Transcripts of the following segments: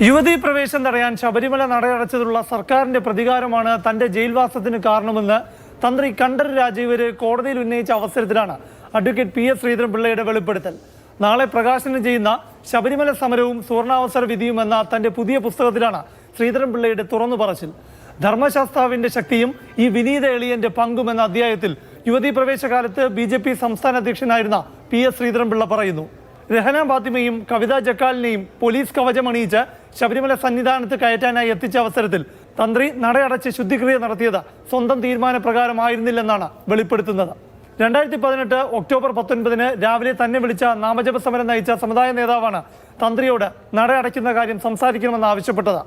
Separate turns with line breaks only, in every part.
യുവതീ പ്രവേശം തടയാൻ ശബരിമല നടയടച്ചതുള്ള സർക്കാരിന്റെ പ്രതികാരമാണ് തന്റെ ജയിൽവാസത്തിന് കാരണമെന്ന് തന്ത്രി കണ്ഠരര് രാജീവര് കോടതിയിൽ ഉന്നയിച്ച അവസരത്തിലാണ് അഡ്വക്കേറ്റ് പി എസ് ശ്രീധരൻപിള്ളയുടെ വെളിപ്പെടുത്തൽ. നാളെ പ്രകാശനം ചെയ്യുന്ന ശബരിമല സമരവും സുവർണാവസര വിധിയും എന്ന തന്റെ പുതിയ പുസ്തകത്തിലാണ് ശ്രീധരൻപിള്ളയുടെ തുറന്നു പറച്ചിൽ. ധർമ്മശാസ്താവിന്റെ ശക്തിയും ഈ വിനീത എളിയന്റെ പങ്കും എന്ന അധ്യായത്തിൽ യുവതീ പ്രവേശകാലത്ത് BJP സംസ്ഥാന അധ്യക്ഷനായിരുന്ന പി എസ് ശ്രീധരൻപിള്ള പറയുന്നു. രഹന ഫാത്തിമയും കവിത ജക്കാലിനെയും പോലീസ് കവചമണിയിച്ച് ശബരിമല സന്നിധാനത്ത് കയറ്റാനായി എത്തിച്ച അവസരത്തിൽ തന്ത്രി നടയടച്ച് ശുദ്ധിക്രിയ നടത്തിയത് സ്വന്തം തീരുമാനപ്രകാരമായിരുന്നില്ലെന്നാണ് വെളിപ്പെടുത്തുന്നത്. 2018 ഒക്ടോബർ 19 രാവിലെ തന്നെ വിളിച്ച നാമജപ സമരം നയിച്ച സമുദായ നേതാവാണ് തന്ത്രിയോട് നടയടയ്ക്കുന്ന കാര്യം സംസാരിക്കണമെന്ന് ആവശ്യപ്പെട്ടത്.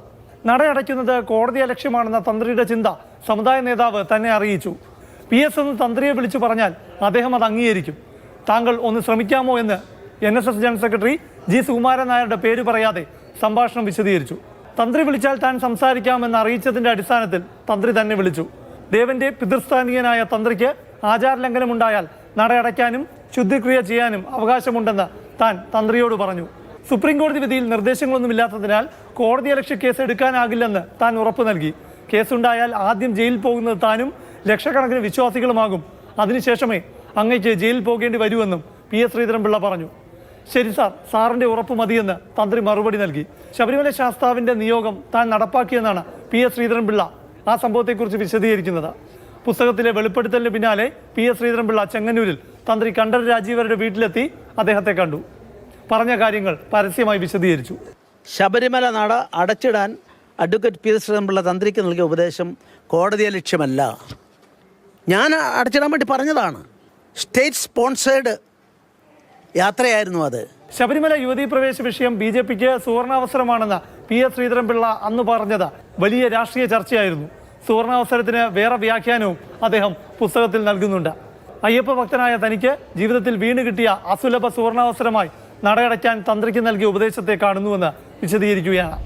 നടയടയ്ക്കുന്നത് കോടതിയെ ലക്ഷ്യമാണെന്ന തന്ത്രിയുടെ ചിന്ത സമുദായ നേതാവ് തന്നെ അറിയിച്ചു. PS എന്ന് തന്ത്രിയെ വിളിച്ചു പറഞ്ഞാൽ അദ്ദേഹം അത് അംഗീകരിക്കും. താങ്കൾ ഒന്ന് ശ്രമിക്കാമോ എന്ന് NSS general secretary G Sukumaran നായരുടെ പേര് പറയാതെ സംഭാഷണം വിശദീകരിച്ചു. തന്ത്രി വിളിച്ചാൽ താൻ സംസാരിക്കാമെന്ന് അറിയിച്ചതിന്റെ അടിസ്ഥാനത്തിൽ തന്ത്രി തന്നെ വിളിച്ചു. ദേവന്റെ പിതൃസ്ഥാനീയനായ തന്ത്രിക്ക് ആചാരലംഘനമുണ്ടായാൽ നടയടയ്ക്കാനും ശുദ്ധിക്രിയ ചെയ്യാനും അവകാശമുണ്ടെന്ന് താൻ തന്ത്രിയോട് പറഞ്ഞു. സുപ്രീം കോടതി വിധിയിൽ നിർദ്ദേശങ്ങളൊന്നുമില്ലാത്തതിനാൽ കോടതിയലക്ഷ്യ കേസ് എടുക്കാനാകില്ലെന്ന് താൻ ഉറപ്പു നൽകി. കേസുണ്ടായാൽ ആദ്യം ജയിലിൽ പോകുന്നത് താനും ലക്ഷക്കണക്കിന് വിശ്വാസികളുമാകും. അതിനുശേഷമേ അങ്ങയ്ക്ക് ജയിലിൽ പോകേണ്ടി വരുമെന്നും PS ശ്രീധരൻപിള്ള പറഞ്ഞു. ശരി സാറിന്റെ ഉറപ്പ് മതിയെന്ന് തന്ത്രി മറുപടി നൽകി. ശബരിമല ശാസ്താവിന്റെ നിയോഗം താൻ നടപ്പാക്കിയെന്നാണ് PS ശ്രീധരൻപിള്ള ആ സംഭവത്തെക്കുറിച്ച് വിശദീകരിക്കുന്നത്. പുസ്തകത്തിലെ വെളിപ്പെടുത്തലിന് പിന്നാലെ PS ശ്രീധരൻപിള്ള ചെങ്ങന്നൂരിൽ തന്ത്രി കണ്ഠരര് രാജീവരുടെ വീട്ടിലെത്തി അദ്ദേഹത്തെ കണ്ടു. പറഞ്ഞ കാര്യങ്ങൾ പരസ്യമായി വിശദീകരിച്ചു.
ശബരിമല നട അടച്ചിടാൻ അഡ്വക്കേറ്റ് PS ശ്രീധരൻപിള്ള തന്ത്രിക്ക് നൽകിയ ഉപദേശം കോടതിയെ ലക്ഷ്യമല്ല. ഞാൻ അടച്ചിടാൻ വേണ്ടി പറഞ്ഞതാണ്. സ്റ്റേറ്റ് സ്പോൺസേഡ് യാത്രയായിരുന്നു അത്.
ശബരിമല യുവതീ പ്രവേശ വിഷയം BJPക്ക് സുവർണാവസരമാണെന്ന് PS ശ്രീധരൻപിള്ള അന്ന് പറഞ്ഞത് വലിയ രാഷ്ട്രീയ ചർച്ചയായിരുന്നു. സുവർണാവസരത്തിന് വേറെ വ്യാഖ്യാനവും അദ്ദേഹം പുസ്തകത്തിൽ നൽകുന്നുണ്ട്. അയ്യപ്പ ഭക്തനായ തനിക്ക് ജീവിതത്തിൽ വീണ് കിട്ടിയ അസുലഭ സുവർണാവസരമായി നടയടയ്ക്കാൻ തന്ത്രിക്ക് നൽകിയ ഉപദേശത്തെ കാണുന്നുവെന്ന് വിശദീകരിക്കുകയാണ്.